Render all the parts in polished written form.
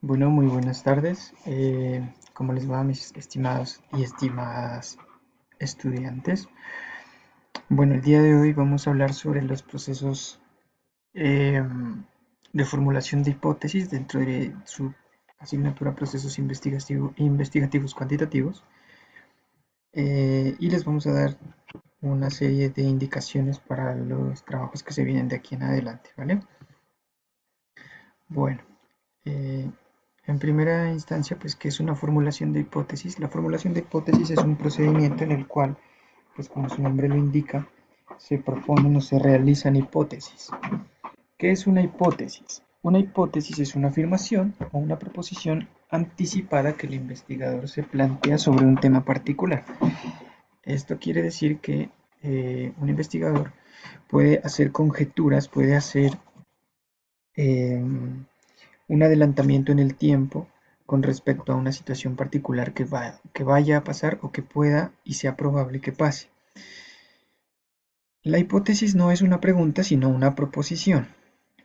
Bueno, muy buenas tardes. ¿Cómo les va, mis estimados y estimadas estudiantes? Bueno, el día de hoy vamos a hablar sobre los procesos de formulación de hipótesis dentro de su asignatura Procesos Investigativos Cuantitativos. Y les vamos a dar una serie de indicaciones para los trabajos que se vienen de aquí en adelante, ¿vale? Bueno, Eh, en primera instancia, pues, ¿qué es una formulación de hipótesis? La formulación de hipótesis es un procedimiento en el cual, pues como su nombre lo indica, se proponen o se realizan hipótesis. ¿Qué es una hipótesis? Una hipótesis es una afirmación o una proposición anticipada que el investigador se plantea sobre un tema particular. Esto quiere decir que un investigador puede hacer conjeturas, puede hacer un adelantamiento en el tiempo con respecto a una situación particular que vaya a pasar o que pueda y sea probable que pase. La hipótesis no es una pregunta, sino una proposición.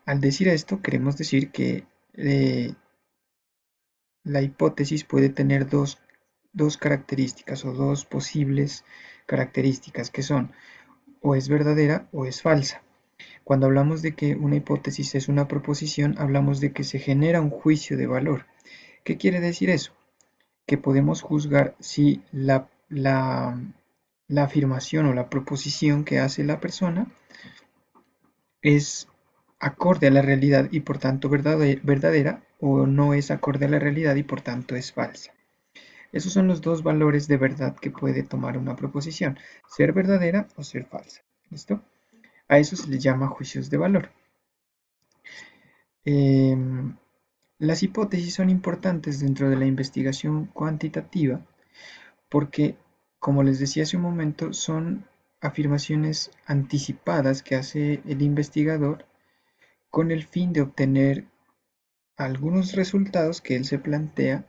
Al decir esto, queremos decir que la hipótesis puede tener dos características o dos posibles características que son o es verdadera o es falsa. Cuando hablamos de que una hipótesis es una proposición, hablamos de que se genera un juicio de valor. ¿Qué quiere decir eso? Que podemos juzgar si la afirmación o la proposición que hace la persona es acorde a la realidad y por tanto verdadera o no es acorde a la realidad y por tanto es falsa. Esos son los dos valores de verdad que puede tomar una proposición, ser verdadera o ser falsa. ¿Listo? A eso se le llama juicios de valor. Las hipótesis son importantes dentro de la investigación cuantitativa porque, como les decía hace un momento, son afirmaciones anticipadas que hace el investigador con el fin de obtener algunos resultados que él se plantea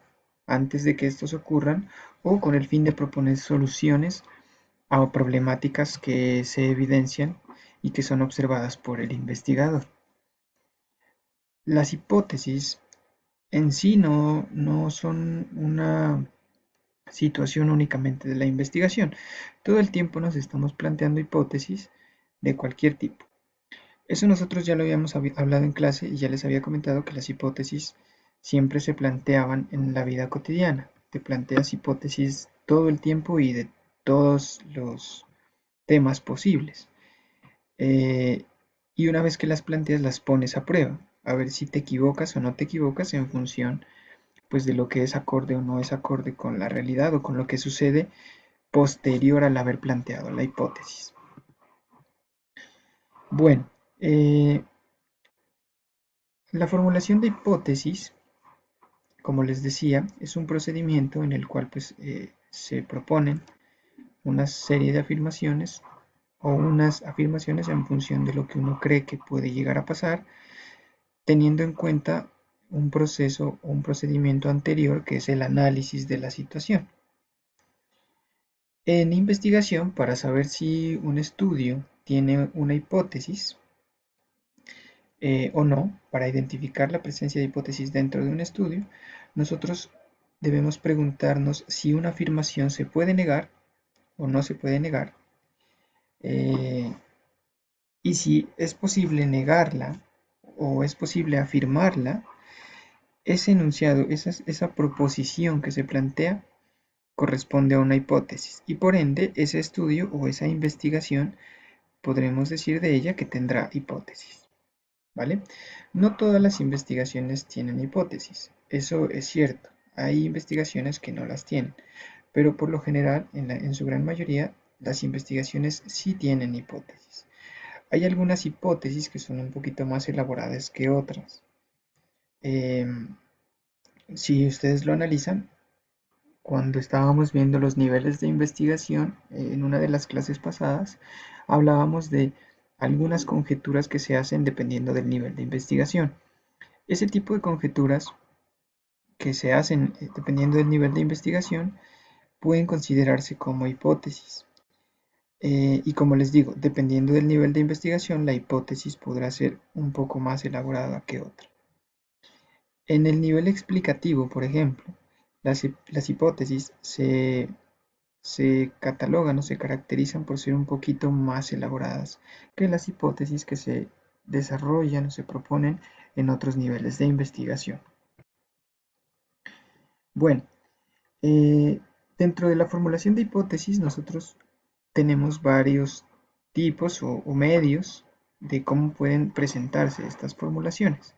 antes de que estos ocurran o con el fin de proponer soluciones a problemáticas que se evidencian y que son observadas por el investigador. Las hipótesis en sí no son una situación únicamente de la investigación. Todo el tiempo nos estamos planteando hipótesis de cualquier tipo. Eso nosotros ya lo habíamos hablado en clase y ya les había comentado que las hipótesis siempre se planteaban en la vida cotidiana. Te planteas hipótesis todo el tiempo y de todos los temas posibles. Eh, y una vez que las planteas, las pones a prueba, a ver si te equivocas o no te equivocas en función pues de lo que es acorde o no es acorde con la realidad o con lo que sucede posterior al haber planteado la hipótesis. Bueno, la formulación de hipótesis, como les decía, es un procedimiento en el cual pues, se proponen una serie de afirmaciones o unas afirmaciones en función de lo que uno cree que puede llegar a pasar, teniendo en cuenta un proceso o un procedimiento anterior que es el análisis de la situación. En investigación, para saber si un estudio tiene una hipótesis o no, para identificar la presencia de hipótesis dentro de un estudio, nosotros debemos preguntarnos si una afirmación se puede negar o no se puede negar, eh, y si es posible negarla o es posible afirmarla, ese enunciado, esa proposición que se plantea, corresponde a una hipótesis y por ende ese estudio o esa investigación podremos decir de ella que tendrá hipótesis, ¿vale? No todas las investigaciones tienen hipótesis, eso es cierto, hay investigaciones que no las tienen, pero por lo general, en su gran mayoría, las investigaciones sí tienen hipótesis. Hay algunas hipótesis que son un poquito más elaboradas que otras. Si ustedes lo analizan, cuando estábamos viendo los niveles de investigación en una de las clases pasadas, hablábamos de algunas conjeturas que se hacen dependiendo del nivel de investigación. Ese tipo de conjeturas que se hacen dependiendo del nivel de investigación pueden considerarse como hipótesis. Y como les digo, dependiendo del nivel de investigación, la hipótesis podrá ser un poco más elaborada que otra. En el nivel explicativo, por ejemplo, las hipótesis se catalogan o se caracterizan por ser un poquito más elaboradas que las hipótesis que se desarrollan o se proponen en otros niveles de investigación. Bueno, eh, dentro de la formulación de hipótesis nosotros tenemos varios tipos o medios de cómo pueden presentarse estas formulaciones.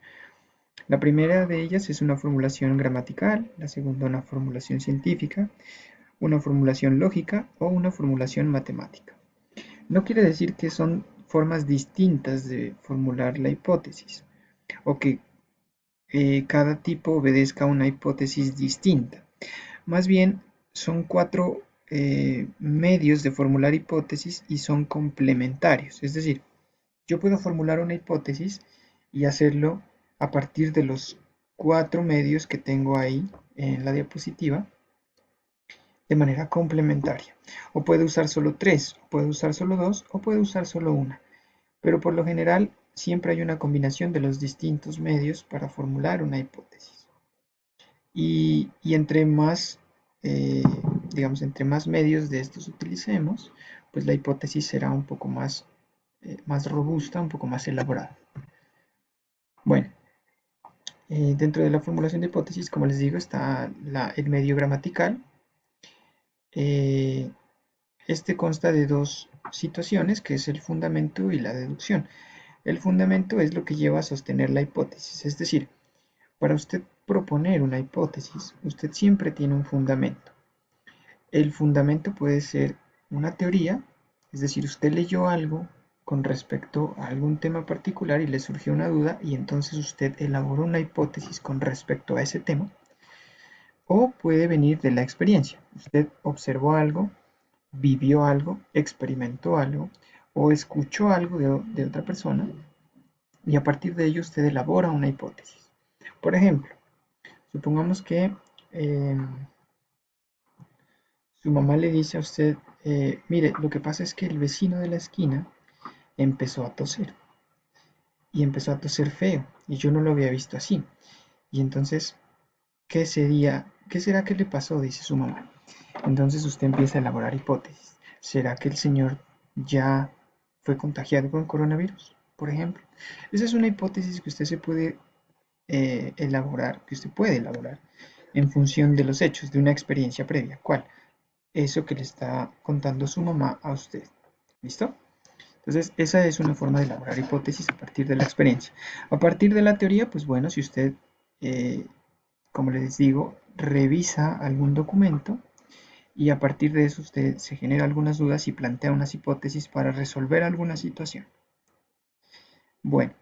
La primera de ellas es una formulación gramatical, la segunda una formulación científica, una formulación lógica o una formulación matemática. No quiere decir que son formas distintas de formular la hipótesis o que cada tipo obedezca a una hipótesis distinta. Más bien, son cuatro medios de formular hipótesis y son complementarios. Es decir, yo puedo formular una hipótesis y hacerlo a partir de los cuatro medios que tengo ahí en la diapositiva de manera complementaria. O puedo usar solo tres, o puedo usar solo dos, o puedo usar solo una. Pero por lo general siempre hay una combinación de los distintos medios para formular una hipótesis. Y entre más, eh, digamos, entre más medios de estos utilicemos, pues la hipótesis será un poco más robusta, un poco más elaborada. Bueno, dentro de la formulación de hipótesis, como les digo, está el medio gramatical. Este consta de dos situaciones, que es el fundamento y la deducción. El fundamento es lo que lleva a sostener la hipótesis, es decir, para usted proponer una hipótesis, usted siempre tiene un fundamento. El fundamento puede ser una teoría, es decir, usted leyó algo con respecto a algún tema particular y le surgió una duda y entonces usted elaboró una hipótesis con respecto a ese tema, o puede venir de la experiencia. Usted observó algo, vivió algo, experimentó algo o escuchó algo de otra persona y a partir de ello usted elabora una hipótesis. Por ejemplo, supongamos que eh, su mamá le dice a usted, mire, lo que pasa es que el vecino de la esquina empezó a toser y empezó a toser feo y yo no lo había visto así. Y entonces, ¿qué será que le pasó? Dice su mamá. Entonces usted empieza a elaborar hipótesis. ¿Será que el señor ya fue contagiado con coronavirus, por ejemplo? Esa es una hipótesis que usted se puede elaborar, que usted puede elaborar en función de los hechos, de una experiencia previa. ¿Cuál? Eso que le está contando su mamá a usted. ¿Listo? Entonces, esa es una forma de elaborar hipótesis a partir de la experiencia. A partir de la teoría, pues bueno, si usted, eh, como les digo, revisa algún documento y a partir de eso usted se genera algunas dudas y plantea unas hipótesis para resolver alguna situación. Bueno,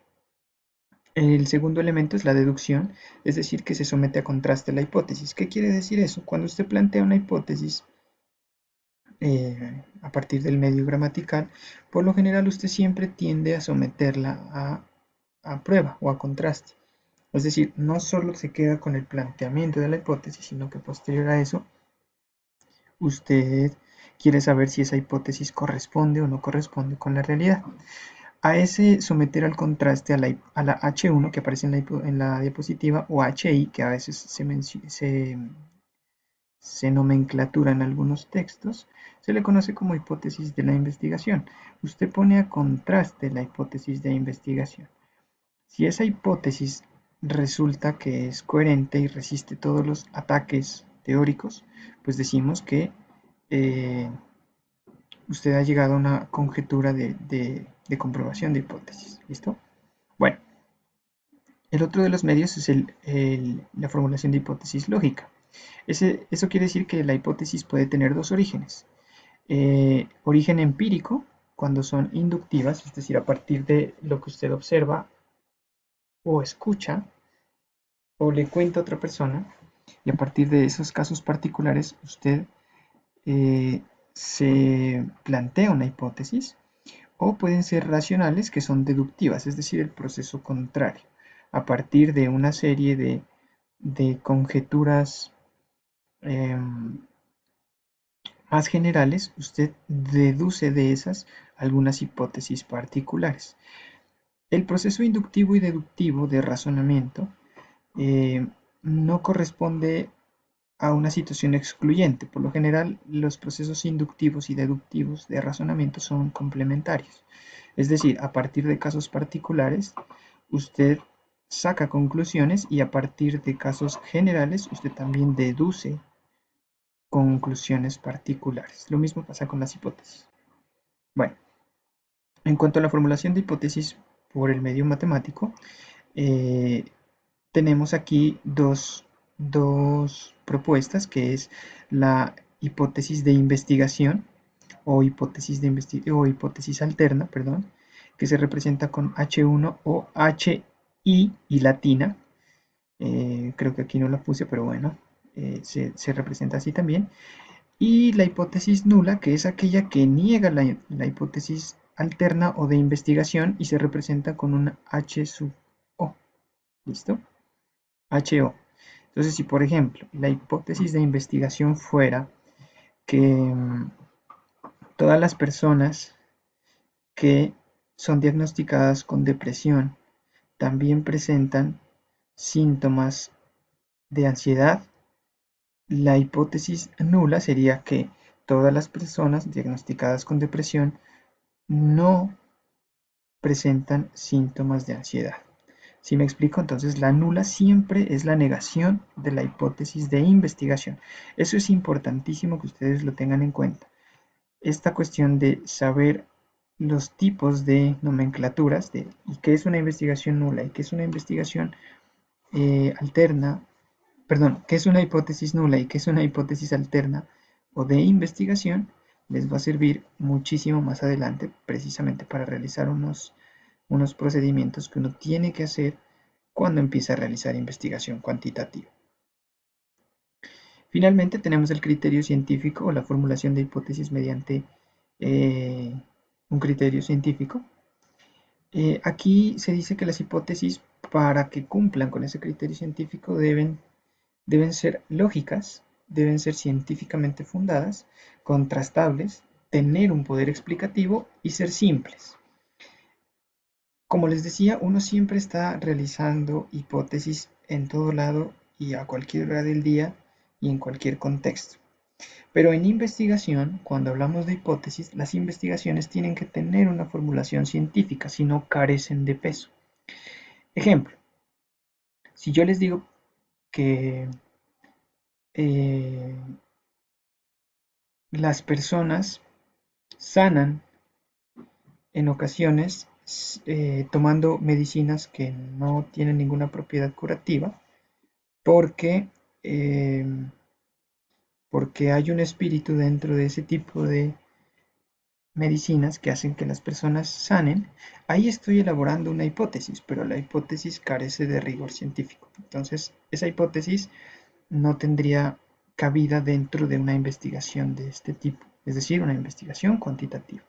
el segundo elemento es la deducción, es decir, que se somete a contraste la hipótesis. ¿Qué quiere decir eso? Cuando usted plantea una hipótesis a partir del medio gramatical, por lo general usted siempre tiende a someterla a prueba o a contraste. Es decir, no solo se queda con el planteamiento de la hipótesis, sino que posterior a eso usted quiere saber si esa hipótesis corresponde o no corresponde con la realidad. A ese someter al contraste a la H1 que aparece en la diapositiva o HI que a veces se nomenclatura en algunos textos, se le conoce como hipótesis de la investigación. Usted pone a contraste la hipótesis de investigación. Si esa hipótesis resulta que es coherente y resiste todos los ataques teóricos, pues decimos que usted ha llegado a una conjetura de comprobación de hipótesis. ¿Listo? Bueno, el otro de los medios es la formulación de hipótesis lógica. Eso quiere decir que la hipótesis puede tener dos orígenes. Origen empírico, cuando son inductivas, es decir, a partir de lo que usted observa o escucha o le cuenta a otra persona, y a partir de esos casos particulares usted se plantea una hipótesis, o pueden ser racionales que son deductivas, es decir, el proceso contrario. A partir de una serie de conjeturas más generales, usted deduce de esas algunas hipótesis particulares. El proceso inductivo y deductivo de razonamiento no corresponde a una situación excluyente. Por lo general, los procesos inductivos y deductivos de razonamiento son complementarios. Es decir, a partir de casos particulares, usted saca conclusiones y a partir de casos generales, usted también deduce conclusiones particulares. Lo mismo pasa con las hipótesis. Bueno, en cuanto a la formulación de hipótesis por el medio matemático, eh, tenemos aquí dos propuestas, que es la hipótesis de investigación o hipótesis alterna, perdón, que se representa con H1 o HI y latina. Creo que aquí no la puse, pero bueno, se representa así también. Y la hipótesis nula, que es aquella que niega la hipótesis alterna o de investigación y se representa con una H sub O. ¿Listo? HO. Entonces, si por ejemplo la hipótesis de investigación fuera que todas las personas que son diagnosticadas con depresión también presentan síntomas de ansiedad, la hipótesis nula sería que todas las personas diagnosticadas con depresión no presentan síntomas de ansiedad. ¿Sí me explico? Entonces la nula siempre es la negación de la hipótesis de investigación. Eso es importantísimo que ustedes lo tengan en cuenta. Esta cuestión de saber los tipos de nomenclaturas y qué es una investigación nula y qué es una investigación alterna, perdón, qué es una hipótesis nula y qué es una hipótesis alterna o de investigación, les va a servir muchísimo más adelante precisamente para realizar unos procedimientos que uno tiene que hacer cuando empieza a realizar investigación cuantitativa. Finalmente tenemos el criterio científico o la formulación de hipótesis mediante un criterio científico. Aquí se dice que las hipótesis, para que cumplan con ese criterio científico, deben ser lógicas, deben ser científicamente fundadas, contrastables, tener un poder explicativo y ser simples. Como les decía, uno siempre está realizando hipótesis en todo lado y a cualquier hora del día y en cualquier contexto. Pero en investigación, cuando hablamos de hipótesis, las investigaciones tienen que tener una formulación científica, si no carecen de peso. Ejemplo, si yo les digo que eh, las personas sanan en ocasiones tomando medicinas que no tienen ninguna propiedad curativa, porque, eh, porque hay un espíritu dentro de ese tipo de medicinas que hacen que las personas sanen. Ahí estoy elaborando una hipótesis, pero la hipótesis carece de rigor científico. Entonces, esa hipótesis no tendría cabida dentro de una investigación de este tipo, es decir, una investigación cuantitativa.